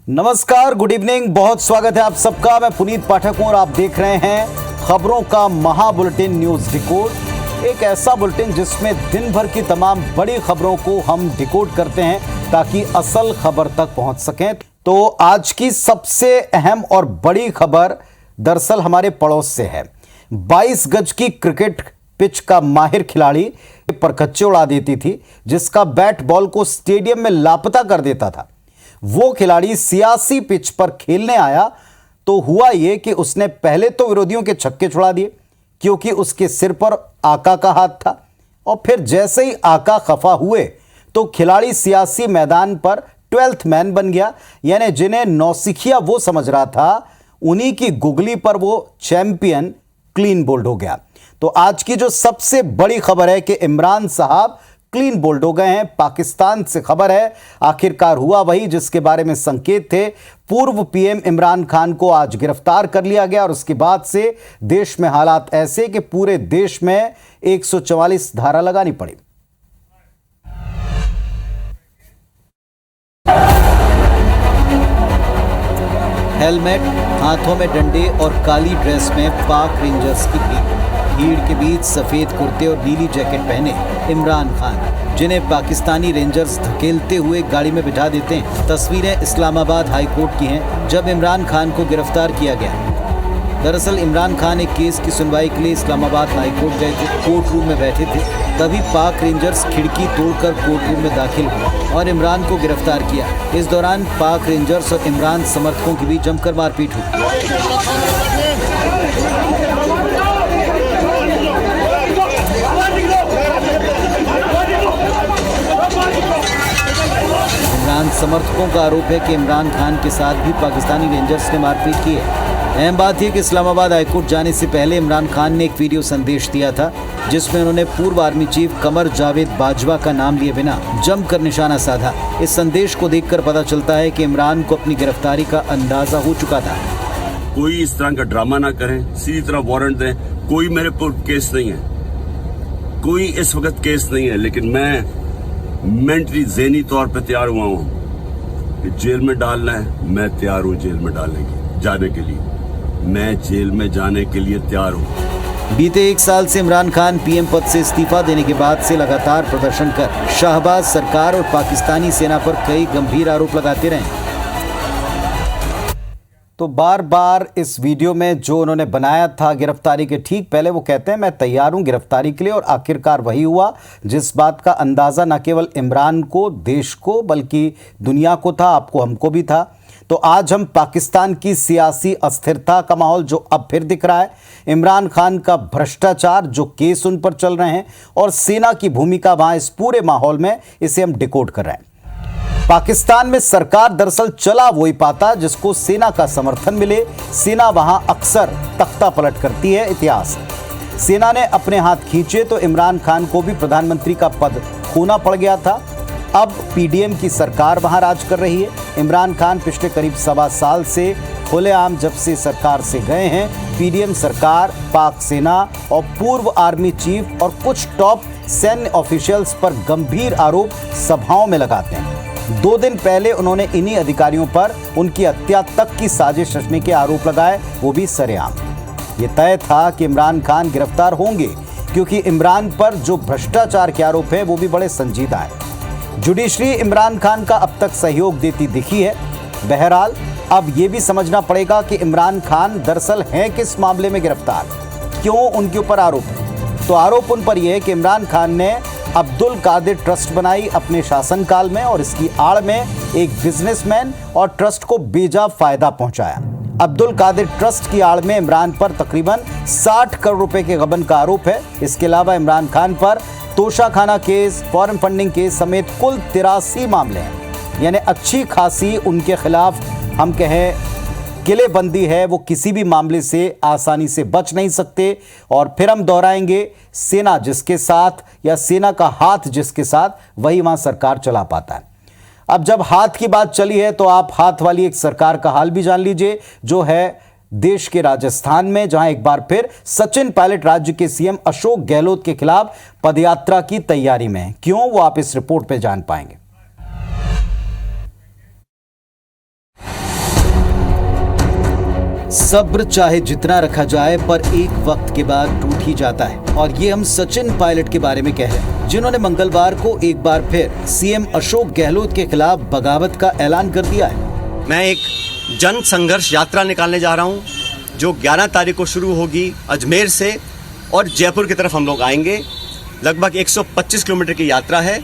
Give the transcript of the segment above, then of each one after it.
नमस्कार, good evening. बहुत स्वागत है आप सबका। मैं पुनीत पाठक हूं और आप देख रहे हैं खबरों का महा बुलेटिन न्यूज डिकोड। एक ऐसा बुलेटिन जिसमें दिन भर की तमाम बड़ी खबरों को हम डिकोड करते हैं ताकि असल खबर तक पहुंच सकें। तो आज की सबसे अहम और बड़ी खबर दरअसल हमारे पड़ोस से है। 22 गज की क्रिकेट पिच का माहिर खिलाड़ी परखच्चे उड़ा देती थी, जिसका बैट बॉल को स्टेडियम में लापता कर देता था। वो खिलाड़ी सियासी पिच पर खेलने आया तो हुआ यह कि उसने पहले तो विरोधियों के छक्के छुड़ा दिए क्योंकि उसके सिर पर आका का हाथ था, और फिर जैसे ही आका खफा हुए तो खिलाड़ी सियासी मैदान पर 12th मैन बन गया। यानी जिन्हें नौसिखिया वो समझ रहा था, उन्हीं की गुगली पर वो चैंपियन क्लीन बोल्ड हो गया। तो आज की जो सबसे बड़ी खबर है कि इमरान साहब क्लीन बोल्ड हो गए हैं। पाकिस्तान से खबर है, आखिरकार हुआ वही जिसके बारे में संकेत थे। पूर्व पीएम इमरान खान को आज गिरफ्तार कर लिया गया और उसके बाद से देश में हालात ऐसे कि पूरे देश में 144 धारा लगानी पड़ी। हेलमेट, हाथों में डंडे और काली ड्रेस में पाक रेंजर्स की भीड़ के बीच सफेद कुर्ते और नीली जैकेट पहने इमरान खान, जिन्हें पाकिस्तानी रेंजर्स धकेलते हुए गाड़ी में बिठा देते हैं। तस्वीरें इस्लामाबाद हाई कोर्ट की हैं, जब इमरान खान को गिरफ्तार किया गया। दरअसल इमरान खान एक केस की सुनवाई के लिए इस्लामाबाद हाई कोर्ट गए थे। कोर्ट रूम में बैठे थे, तभी पाक रेंजर्स खिड़की तोड़कर कोर्ट रूम में दाखिल हुए और इमरान को गिरफ्तार किया। इस दौरान पाक रेंजर्स और इमरान समर्थकों के बीच जमकर मारपीट हुई। इमरान समर्थकों का आरोप है कि इमरान खान के साथ भी पाकिस्तानी रेंजर्स ने मारपीट की है। अहम बात यह कि इस्लामाबाद हाईकोर्ट जाने से पहले इमरान खान ने एक वीडियो संदेश दिया था, जिसमें उन्होंने पूर्व आर्मी चीफ कमर जावेद बाजवा का नाम लिए बिना जमकर निशाना साधा। इस संदेश को देखकर पता चलता है कि इमरान को अपनी गिरफ्तारी का अंदाजा हो चुका था। कोई इस तरह का ड्रामा ना करें, सीधी तरह वारंट दें। कोई मेरे पर केस नहीं है, कोई इस वक्त केस नहीं है, लेकिन मैं मेंटली ज़हनी तौर पे तैयार हुआ हूँ कि जेल में डालना है। मैं तैयार हूँ जेल में जाने के लिए। मैं जेल में जाने के लिए तैयार हूँ। बीते 1 साल से इमरान खान पीएम पद से इस्तीफा देने के बाद से लगातार प्रदर्शन कर शाहबाज सरकार और पाकिस्तानी सेना पर कई गंभीर आरोप लगाते रहे। तो बार बार इस वीडियो में जो उन्होंने बनाया था गिरफ्तारी के ठीक पहले, वो कहते हैं मैं तैयार हूं गिरफ्तारी के लिए, और आखिरकार वही हुआ जिस बात का अंदाज़ा न केवल इमरान को, देश को, बल्कि दुनिया को था, आपको, हमको भी था। तो आज हम पाकिस्तान की सियासी अस्थिरता का माहौल जो अब फिर दिख रहा है, इमरान खान का भ्रष्टाचार जो केस उन पर चल रहे हैं, और सेना की भूमिका वहाँ इस पूरे माहौल में, इसे हम डिकोड कर रहे हैं। पाकिस्तान में सरकार दरअसल चला वही पाता जिसको सेना का समर्थन मिले। सेना वहां अक्सर तख्ता पलट करती है। इतिहास, सेना ने अपने हाथ खींचे तो इमरान खान को भी प्रधानमंत्री का पद खोना पड़ गया था। अब पीडीएम की सरकार वहां राज कर रही है। इमरान खान पिछले करीब 1.25 साल से खुलेआम जब से सरकार से गए हैं, पीडीएम सरकार, पाक सेना और पूर्व आर्मी चीफ और कुछ टॉप सैन्य ऑफिशियल्स पर गंभीर आरोप सभाओं में लगाते हैं। 2 दिन पहले उन्होंने इन्हीं अधिकारियों पर उनकी हत्या तक की साजिश रचने के आरोप लगाए, वो भी सरेआम। ये तय था कि इमरान खान गिरफ्तार होंगे क्योंकि इमरान पर जो भ्रष्टाचार के आरोप है वो भी बड़े संजीदा है। जुडिशरी इमरान खान का अब तक सहयोग देती दिखी है। बहरहाल अब ये भी समझना पड़ेगा कि इमरान खान दरअसल हैं किस मामले में गिरफ्तार, क्यों उनके ऊपर आरोप है। तो आरोप उन पर यह है कि इमरान खान ने अब्दुल कादिर ट्रस्ट बनाई अपने शासनकाल में और इसकी आड़ में एक बिजनेसमैन और ट्रस्ट को बेजा फायदा पहुंचाया। अब्दुल कादिर ट्रस्ट की आड़ में इमरान पर तकरीबन 60 करोड़ रुपए के गबन का आरोप है। इसके अलावा इमरान खान पर Toshakhana case, foreign funding case समेत कुल 83 मामले हैं। यानी अच्छी खासी उनके खिलाफ हम कहें किलेबंदी है। वो किसी भी मामले से आसानी से बच नहीं सकते। और फिर हम दोहराएंगे, सेना जिसके साथ या सेना का हाथ जिसके साथ, वही वहां सरकार चला पाता है। अब जब हाथ की बात चली है तो आप हाथ वाली एक सरकार का हाल भी जान लीजिए, जो है देश के राजस्थान में, जहां एक बार फिर सचिन पायलट राज्य के सीएम अशोक गहलोत के खिलाफ पदयात्रा की तैयारी में है। क्यों, वो आप इस रिपोर्ट पे जान पाएंगे। सब्र चाहे जितना रखा जाए पर एक वक्त के बाद टूट ही जाता है, और ये हम सचिन पायलट के बारे में कह रहे हैं, जिन्होंने मंगलवार को एक बार फिर सीएम अशोक गहलोत के खिलाफ बगावत का ऐलान कर दिया है। मैं एक जन संघर्ष यात्रा निकालने जा रहा हूं, जो 11 तारीख को शुरू होगी अजमेर से, और जयपुर की तरफ हम लोग आएंगे। लगभग 125 किलोमीटर की यात्रा है।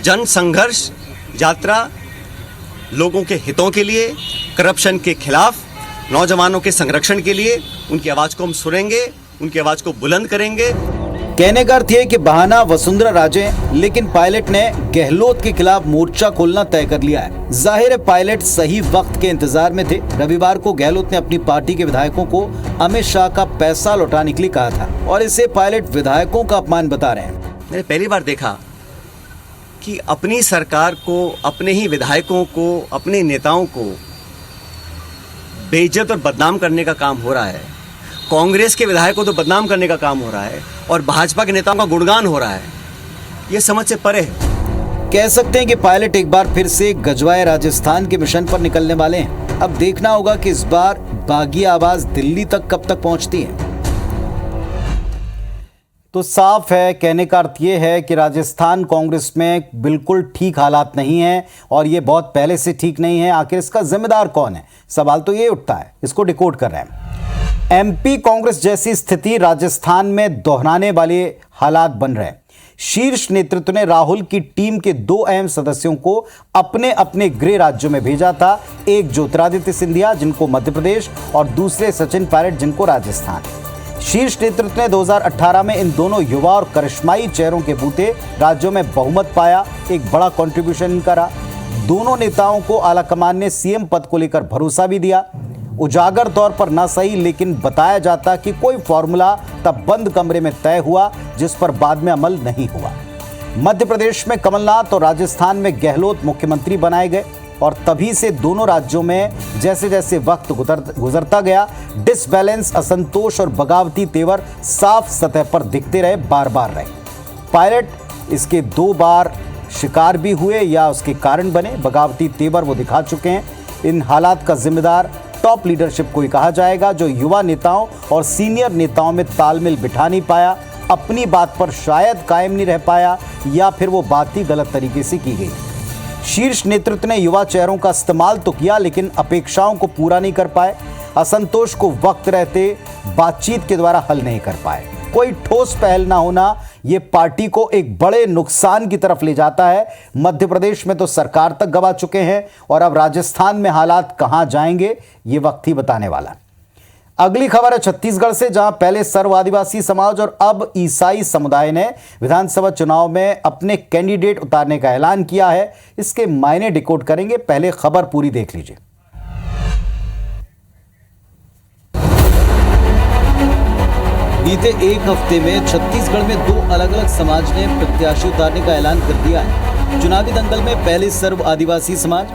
जन संघर्ष यात्रा लोगों के हितों के लिए, करप्शन के खिलाफ, नौजवानों के संरक्षण के लिए। उनकी आवाज को हम सुनेंगे, उनकी आवाज को बुलंद करेंगे। कहने का अर्थ है कि बहाना वसुंधरा राजे, लेकिन पायलट ने गहलोत के खिलाफ मोर्चा खोलना तय कर लिया है। जाहिर है पायलट सही वक्त के इंतजार में थे। रविवार को गहलोत ने अपनी पार्टी के विधायकों को अमित शाह का पैसा लौटाने के लिए कहा था, और इसे पायलट विधायकों का अपमान बता रहे हैं। मैंने पहली बार देखा कि अपनी सरकार को, अपने ही विधायकों को, अपने नेताओं को बेइज्जत और बदनाम करने का काम हो रहा है। कांग्रेस के विधायकों को तो बदनाम करने का काम हो रहा है, और भाजपा के नेताओं का गुणगान हो रहा है। ये समझ से परे है। कह सकते हैं कि पायलट एक बार फिर से गजवाए राजस्थान के मिशन पर निकलने वाले हैं। अब देखना होगा कि इस बार बागी आवाज दिल्ली तक कब तक पहुंचती है। तो साफ है, कहने का अर्थ ये है कि राजस्थान कांग्रेस में बिल्कुल ठीक हालात नहीं है, और ये बहुत पहले से ठीक नहीं है। आखिर इसका जिम्मेदार कौन है, सवाल तो ये उठता है। इसको डिकोड कर रहे हैं। एमपी कांग्रेस जैसी स्थिति राजस्थान में दोहराने वाले हालात बन रहे हैं। शीर्ष नेतृत्व ने राहुल की टीम के 2 अहम सदस्यों को अपने अपने गृह राज्यों में भेजा था। एक ज्योतिरादित्य सिंधिया, जिनको मध्य प्रदेश, और दूसरे सचिन पायलट, जिनको राजस्थान। शीर्ष नेतृत्व ने 2018 में इन दोनों युवा और करिश्माई चेहरों के बूते राज्यों में बहुमत पाया। एक बड़ा कंट्रीब्यूशन करा। दोनों नेताओं को आलाकमान ने सीएम पद को लेकर भरोसा भी दिया। उजागर तौर पर ना सही, लेकिन बताया जाता कि कोई फॉर्मूला तब बंद कमरे में तय हुआ, जिस पर बाद में अमल नहीं हुआ। मध्य प्रदेश में कमलनाथ और राजस्थान में गहलोत मुख्यमंत्री बनाए गए, और तभी से दोनों राज्यों में जैसे जैसे वक्त गुजरता गया, डिसबैलेंस, असंतोष और बगावती तेवर साफ सतह पर दिखते रहे, बार बार रहे। पायलट इसके 2 बार शिकार भी हुए या उसके कारण बने। बगावती तेवर वो दिखा चुके हैं। इन हालात का जिम्मेदार टॉप लीडरशिप को ही कहा जाएगा, जो युवा नेताओं और सीनियर नेताओं में तालमेल बिठा नहीं पाया, अपनी बात पर शायद कायम नहीं रह पाया, या फिर वो बात ही गलत तरीके से की गई। शीर्ष नेतृत्व ने युवा चेहरों का इस्तेमाल तो किया, लेकिन अपेक्षाओं को पूरा नहीं कर पाए। असंतोष को वक्त रहते बातचीत के द्वारा हल नहीं कर पाए। कोई ठोस पहल ना होना ये पार्टी को एक बड़े नुकसान की तरफ ले जाता है। मध्य प्रदेश में तो सरकार तक गंवा चुके हैं, और अब राजस्थान में हालात कहां जाएंगे ये वक्त ही बताने वाला। अगली खबर है छत्तीसगढ़ से, जहां पहले सर्व आदिवासी समाज और अब ईसाई समुदाय ने विधानसभा चुनाव में अपने कैंडिडेट उतारने का ऐलान किया है। इसके मायने डिकोड करेंगे, पहले खबर पूरी देख लीजिए। बीते एक हफ्ते में छत्तीसगढ़ में 2 अलग अलग समाज ने प्रत्याशी उतारने का ऐलान कर दिया है। चुनावी दंगल में पहले सर्व आदिवासी समाज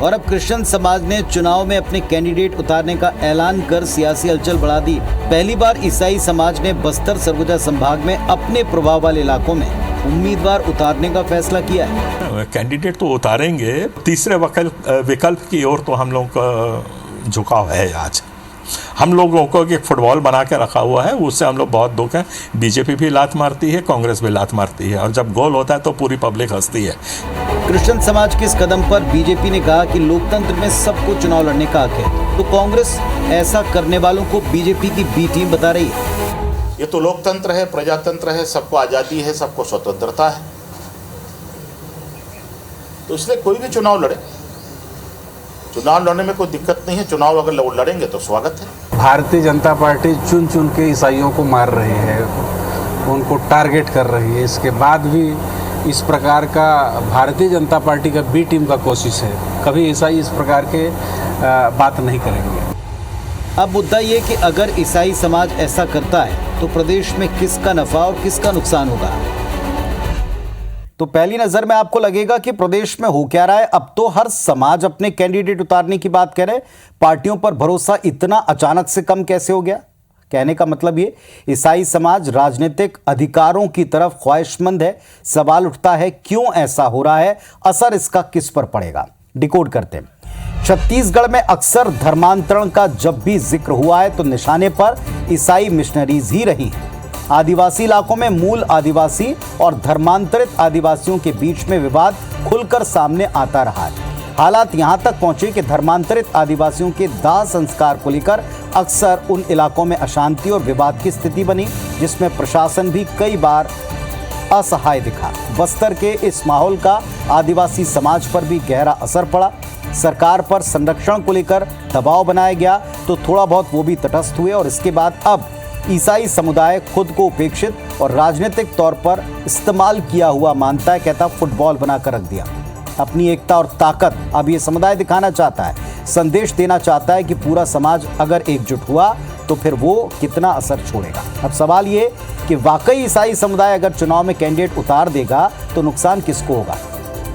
और अब क्रिश्चियन समाज ने चुनाव में अपने कैंडिडेट उतारने का ऐलान कर सियासी हलचल बढ़ा दी। पहली बार ईसाई समाज ने बस्तर सरगुजा संभाग में अपने प्रभाव वाले इलाकों में उम्मीदवार उतारने का फैसला किया है। कैंडिडेट तो उतारेंगे, तीसरे विकल्प की ओर तो हम लोग का झुकाव है। आज हम लोगों को एक फुटबॉल बना के रखा हुआ है, उससे हम लोग बहुत दुख है। बीजेपी भी लात मारती है, कांग्रेस भी लात मारती है, और जब गोल होता है तो पूरी पब्लिक हंसती है। क्रिश्चियन समाज के इस कदम पर बीजेपी ने कहा कि लोकतंत्र में सबको चुनाव लड़ने का हक है, तो कांग्रेस ऐसा करने वालों को बीजेपी की बी टीम बता रही है। ये तो लोकतंत्र है, प्रजातंत्र है, सबको आज़ादी है, सबको स्वतंत्रता है, तो इसलिए कोई भी चुनाव लड़े। चुनाव लड़ने में कोई दिक्कत नहीं है। चुनाव अगर लड़ेंगे तो स्वागत है। भारतीय जनता पार्टी चुन चुन के ईसाइयों को मार रही है, उनको टारगेट कर रही है। इसके बाद भी इस प्रकार का भारतीय जनता पार्टी का बी टीम का कोशिश है। कभी ईसाई इस प्रकार के बात नहीं करेंगे। अब मुद्दा ये कि अगर ईसाई समाज ऐसा करता है तो प्रदेश में किसका नफा और किसका नुकसान होगा। तो पहली नजर में आपको लगेगा कि प्रदेश में हो क्या रहा है। अब तो हर समाज अपने कैंडिडेट उतारने की बात करे। पार्टियों पर भरोसा इतना अचानक से कम कैसे हो गया। कहने का मतलब ये, ईसाई समाज राजनीतिक अधिकारों की तरफ ख्वाहिशमंद है। सवाल उठता है क्यों ऐसा हो रहा है, असर इसका किस पर पड़ेगा। डिकोड करते हैं। छत्तीसगढ़ में अक्सर धर्मांतरण का जब भी जिक्र हुआ है तो निशाने पर ईसाई मिशनरीज ही रही हैं। आदिवासी इलाकों में मूल आदिवासी और धर्मांतरित आदिवासियों के बीच में विवाद खुलकर सामने आता रहा है। हालात यहां तक पहुंचे कि धर्मांतरित आदिवासियों के दाह संस्कार को लेकर अक्सर उन इलाकों में अशांति और विवाद की स्थिति बनी, जिसमें प्रशासन भी कई बार असहाय दिखा। बस्तर के इस माहौल का आदिवासी समाज पर भी गहरा असर पड़ा। सरकार पर संरक्षण को लेकर दबाव बनाया गया तो थोड़ा बहुत वो भी तटस्थ हुए और इसके बाद अब ईसाई समुदाय खुद को उपेक्षित और राजनीतिक तौर पर इस्तेमाल किया हुआ मानता है। कहता फुटबॉल बनाकर रख दिया। अपनी एकता और ताकत अब ये समुदाय दिखाना चाहता है, संदेश देना चाहता है कि पूरा समाज अगर एकजुट हुआ तो फिर वो कितना असर छोड़ेगा। अब सवाल ये कि वाकई ईसाई समुदाय अगर चुनाव में कैंडिडेट उतार देगा तो नुकसान किसको होगा।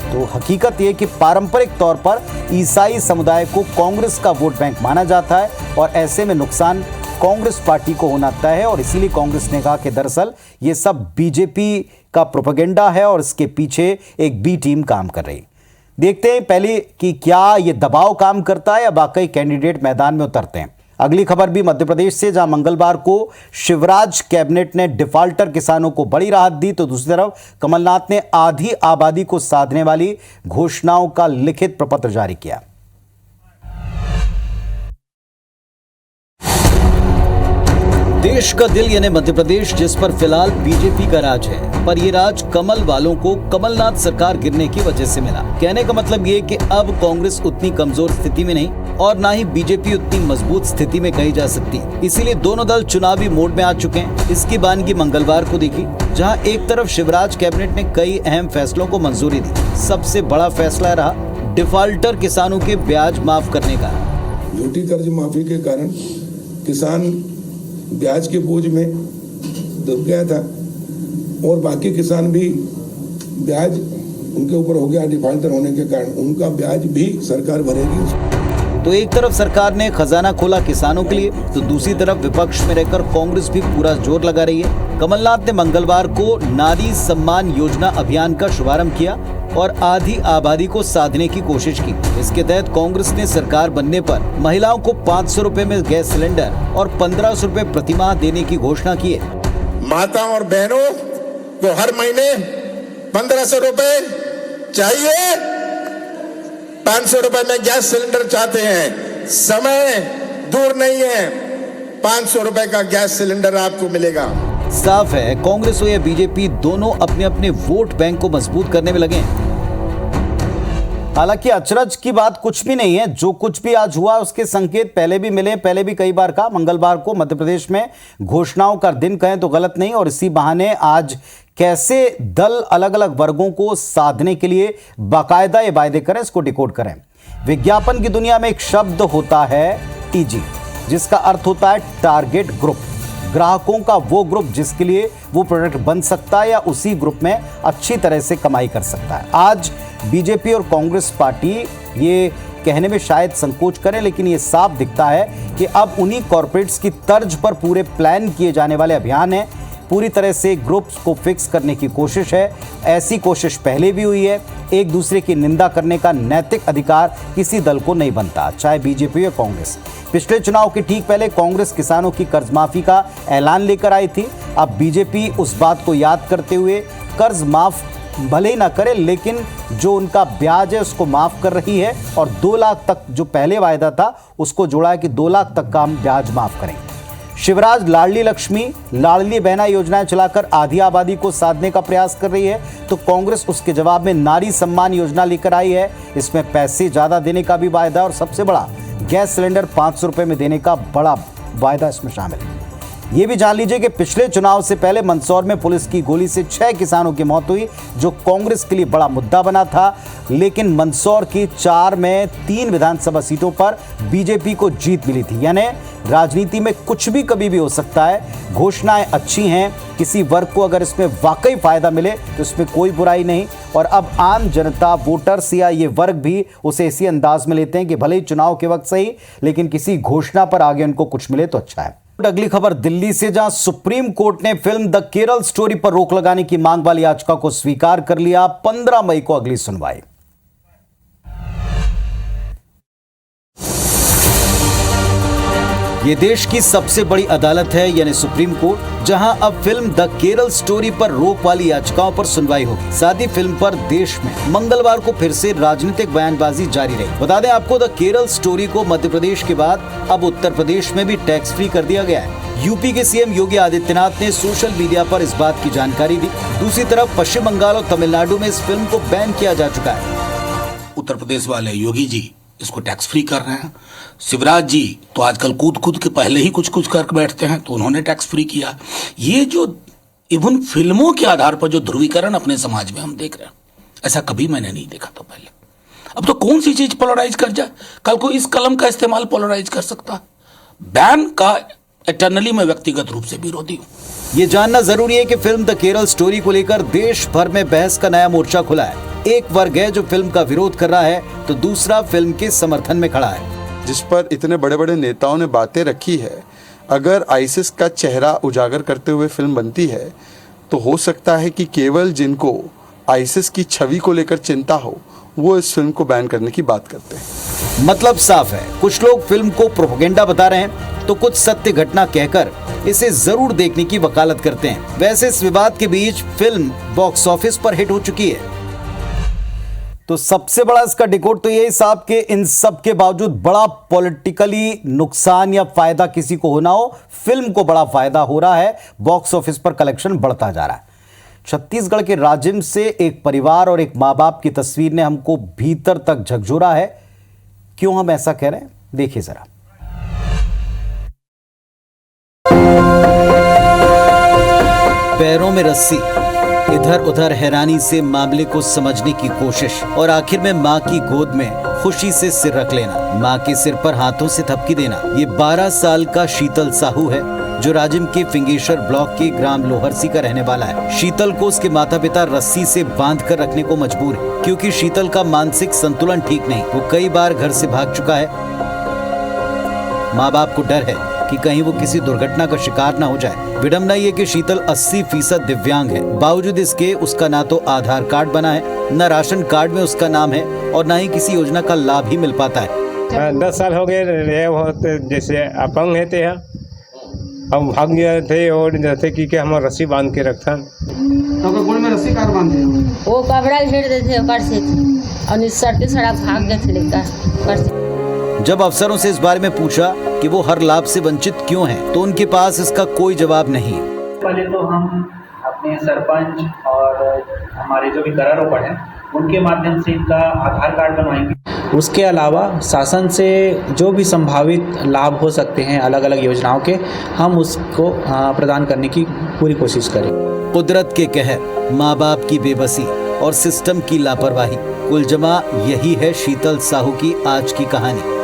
तो हकीकत ये कि पारंपरिक तौर पर ईसाई समुदाय को कांग्रेस का वोट बैंक माना जाता है और ऐसे में नुकसान कांग्रेस पार्टी को होना तय है और इसीलिए कांग्रेस ने कहा कि दरअसल ये सब बीजेपी का प्रोपेगेंडा है और इसके पीछे एक बी टीम काम कर रही। देखते हैं पहले कि क्या ये दबाव काम करता है या वाकई कैंडिडेट मैदान में उतरते हैं। अगली खबर भी मध्य प्रदेश से, जहां मंगलवार को शिवराज कैबिनेट ने डिफाल्टर किसानों को बड़ी राहत दी तो दूसरी तरफ कमलनाथ ने आधी आबादी को साधने वाली घोषणाओं का लिखित प्रपत्र जारी किया। देश का दिल यानी मध्य प्रदेश, जिस पर फिलहाल बीजेपी का राज है, पर ये राज कमल वालों को कमलनाथ सरकार गिरने की वजह से मिला। कहने का मतलब ये कि अब कांग्रेस उतनी कमजोर स्थिति में नहीं और ना ही बीजेपी उतनी मजबूत स्थिति में कही जा सकती। इसीलिए दोनों दल चुनावी मोड में आ चुके हैं। इसकी बानगी मंगलवार को देखी, जहां एक तरफ शिवराज कैबिनेट ने कई अहम फैसलों को मंजूरी दी। सबसे बड़ा फैसला रहा डिफाल्टर किसानों के ब्याज माफ करने का। झूठी कर्ज माफी के कारण किसान ब्याज के बोझ में दब गया था और बाकी किसान भी ब्याज उनके ऊपर हो गया डिफाल्टर होने के कारण, उनका ब्याज भी सरकार भरेगी। तो एक तरफ सरकार ने खजाना खोला किसानों के लिए तो दूसरी तरफ विपक्ष में रहकर कांग्रेस भी पूरा जोर लगा रही है। कमलनाथ ने मंगलवार को नारी सम्मान योजना अभियान का शुभारंभ किया और आधी आबादी को साधने की कोशिश की। इसके तहत कांग्रेस ने सरकार बनने पर महिलाओं को 500 रुपए में गैस सिलेंडर और 1500 रुपए प्रतिमाह देने की घोषणा की है। माताओं और बहनों को हर महीने 1500 रुपए चाहिए, 500 रुपए में गैस सिलेंडर चाहते हैं। समय दूर नहीं है, 500 रुपए का गैस सिलेंडर आपको मिलेगा। साफ है कांग्रेस हो या बीजेपी, दोनों अपने अपने वोट बैंक को मजबूत करने में लगे हैं। हालांकि अचरज की बात कुछ भी नहीं है। जो कुछ भी आज हुआ उसके संकेत पहले भी मिले, पहले भी कई बार कहा। मंगलवार को मध्य प्रदेश में घोषणाओं का दिन कहें तो गलत नहीं और इसी बहाने आज कैसे दल अलग अलग वर्गों को साधने के लिए बाकायदा ये वायदे करें, इसको डिकोड करें। विज्ञापन की दुनिया में एक शब्द होता है टीजी, जिसका अर्थ होता है टारगेट ग्रुप। ग्राहकों का वो ग्रुप जिसके लिए वो प्रोडक्ट बन सकता है या उसी ग्रुप में अच्छी तरह से कमाई कर सकता है। आज बीजेपी और कांग्रेस पार्टी ये कहने में शायद संकोच करें, लेकिन ये साफ दिखता है कि अब उन्हीं कॉर्पोरेट्स की तर्ज पर पूरे प्लान किए जाने वाले अभियान है। पूरी तरह से ग्रुप्स को फिक्स करने की कोशिश है। ऐसी कोशिश पहले भी हुई है। एक दूसरे की निंदा करने का नैतिक अधिकार किसी दल को नहीं बनता, चाहे बीजेपी या कांग्रेस। पिछले चुनाव के ठीक पहले कांग्रेस किसानों की कर्ज माफी का ऐलान लेकर आई थी। अब बीजेपी उस बात को याद करते हुए कर्ज माफ भले ही ना करे, लेकिन जो उनका ब्याज है उसको माफ कर रही है और 2 लाख तक जो पहले वायदा था उसको जोड़ा है कि 2 लाख तक का हम ब्याज माफ करें। शिवराज लाडली लक्ष्मी, लाडली बहना योजनाएं चलाकर आधी आबादी को साधने का प्रयास कर रही है तो कांग्रेस उसके जवाब में नारी सम्मान योजना लेकर आई है। इसमें पैसे ज्यादा देने का भी वायदा और सबसे बड़ा गैस सिलेंडर 500 रुपए में देने का बड़ा वायदा इसमें शामिल है। ये भी जान लीजिए कि पिछले चुनाव से पहले मंदसौर में पुलिस की गोली से 6 किसानों की मौत हुई, जो कांग्रेस के लिए बड़ा मुद्दा बना था। लेकिन मंदसौर की 4 में 3 विधानसभा सीटों पर बीजेपी को जीत मिली थी। यानी राजनीति में कुछ भी कभी भी हो सकता है। घोषणाएं अच्छी हैं, किसी वर्ग को अगर इसमें वाकई फायदा मिले तो इसमें कोई बुराई नहीं। और अब आम जनता, वोटर्स या ये वर्ग भी उसे इसी अंदाज में लेते हैं कि भले ही चुनाव के वक्त सही, लेकिन किसी घोषणा पर आगे उनको कुछ मिले तो अच्छा है। अगली खबर दिल्ली से, जहां सुप्रीम कोर्ट ने फिल्म द केरल स्टोरी पर रोक लगाने की मांग वाली याचिका को स्वीकार कर लिया। 15 मई को अगली सुनवाई। ये देश की सबसे बड़ी अदालत है यानी सुप्रीम कोर्ट, जहां अब फिल्म द केरल स्टोरी पर रोक वाली याचिकाओं पर सुनवाई होगी। साथ ही फिल्म पर देश में मंगलवार को फिर से राजनीतिक बयानबाजी जारी रही। बता दें आपको, द केरल स्टोरी को मध्य प्रदेश के बाद अब उत्तर प्रदेश में भी टैक्स फ्री कर दिया गया है। यूपी के सीएम योगी आदित्यनाथ ने सोशल मीडिया पर इस बात की जानकारी दी। दूसरी तरफ पश्चिम बंगाल और तमिलनाडु में इस फिल्म को बैन किया जा चुका है। उत्तर प्रदेश वाले योगी जी इसको टैक्स फ्री कर रहे हैं। शिवराज जी तो आजकल कूद के पहले ही कुछ कर बैठते हैं, तो उन्होंने टैक्स फ्री किया। ये जो इवन फिल्मों के आधार पर जो ध्रुवीकरण अपने समाज में हम देख रहे हैं, ऐसा कभी मैंने नहीं देखा था पहले। अब तो कौन सी चीज पोलराइज कर जाए, कल को इस कलम का इस्तेमाल पोलराइज कर सकता। बैन का एटर्नली मैं व्यक्तिगत रूप से विरोधी हूं। ये जानना जरूरी है कि फिल्म द केरल स्टोरी को लेकर देश भर में बहस का नया मोर्चा खुला है। एक वर्ग है जो फिल्म का विरोध कर रहा है, तो दूसरा फिल्म के समर्थन में खड़ा है। जिस पर इतने बड़े बड़े नेताओं ने बातें रखी है, अगर आईसिस का चेहरा उजागर करते हुए फिल्म बनती है, तो हो सकता है कि केवल जिनको आईसिस की छवि को लेकर चिंता हो, वो इस फिल्म को बैन करने की बात करते हैं। मतलब साफ है, कुछ लोग फिल्म को प्रोपेगेंडा बता रहे हैं, तो कुछ सत्य घटना कहकर इसे जरूर देखने की वकालत करते हैं। वैसे इस विवाद के बीच फिल्म बॉक्स ऑफिस पर हिट हो चुकी है। तो सबसे बड़ा इसका डिकोड तो यही साहब के इन सब के बावजूद बड़ा पॉलिटिकली नुकसान या फायदा किसी को होना हो, फिल्म को बड़ा फायदा हो रहा है। बॉक्स ऑफिस पर कलेक्शन बढ़ता जा रहा है। छत्तीसगढ़ के राजिम से एक परिवार और एक माँ बाप की तस्वीर ने हमको भीतर तक झकझोरा है। क्यों हम ऐसा कह रहे हैं, देखिए जरा। पैरों में रस्सी, इधर उधर हैरानी से मामले को समझने की कोशिश और आखिर में माँ की गोद में खुशी से सिर रख लेना, माँ के सिर पर हाथों से थपकी देना। ये 12 साल का शीतल साहू है जो राजिम के फिंगेश्वर ब्लॉक के ग्राम लोहरसी का रहने वाला है। शीतल को उसके माता पिता रस्सी से बांध कर रखने को मजबूर है, क्योंकि शीतल का मानसिक संतुलन ठीक नहीं। वो कई बार घर से भाग चुका है। माँ बाप को डर है कि कहीं वो किसी दुर्घटना का शिकार ना हो जाए। विडंबना ये कि शीतल 80% दिव्यांग है। बावजूद इसके उसका ना तो आधार कार्ड बना है, न राशन कार्ड में उसका नाम है और न ही किसी योजना का लाभ ही मिल पाता है। 10 साल हो गए जैसे अपंग रहते हैं, हम भाग गए थे और जैसे कि हम रस्सी बांध के रखता। तो गोड़ में रस्सी कार बांधे वो कपड़ा घेर देते ऊपर से और सड़ते सड़क भाग गए थे लेकर। जब अफसरों से इस बारे में पूछा कि वो हर लाभ से वंचित क्यों हैं, तो उनके पास इसका कोई जवाब नहीं। पहले तो हम अपने सरपंच और हमारे जो भी करारोपण है उनके माध्यम से इनका आधार कार्ड बनवाएंगे। उसके अलावा शासन से जो भी संभावित लाभ हो सकते हैं अलग अलग योजनाओं के, हम उसको प्रदान करने की पूरी कोशिश करें। कुदरत के कहर, माँ बाप की बेबसी और सिस्टम की लापरवाही, कुल जमा यही है शीतल साहू की आज की कहानी।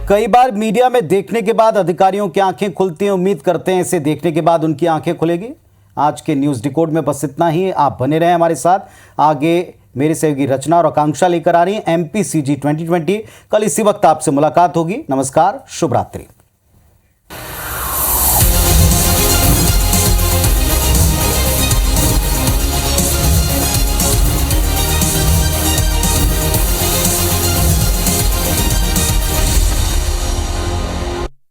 कई बार मीडिया में देखने के बाद अधिकारियों की आंखें खुलती हैं। उम्मीद करते हैं इसे देखने के बाद उनकी आंखें खुलेगी। आज के न्यूज़ डिकोड में बस इतना ही। आप बने रहें हमारे साथ। आगे मेरी सहयोगी रचना और आकांक्षा लेकर आ रही हैं MPCG 2020। कल इसी वक्त आपसे मुलाकात होगी। नमस्कार, शुभ रात्रि।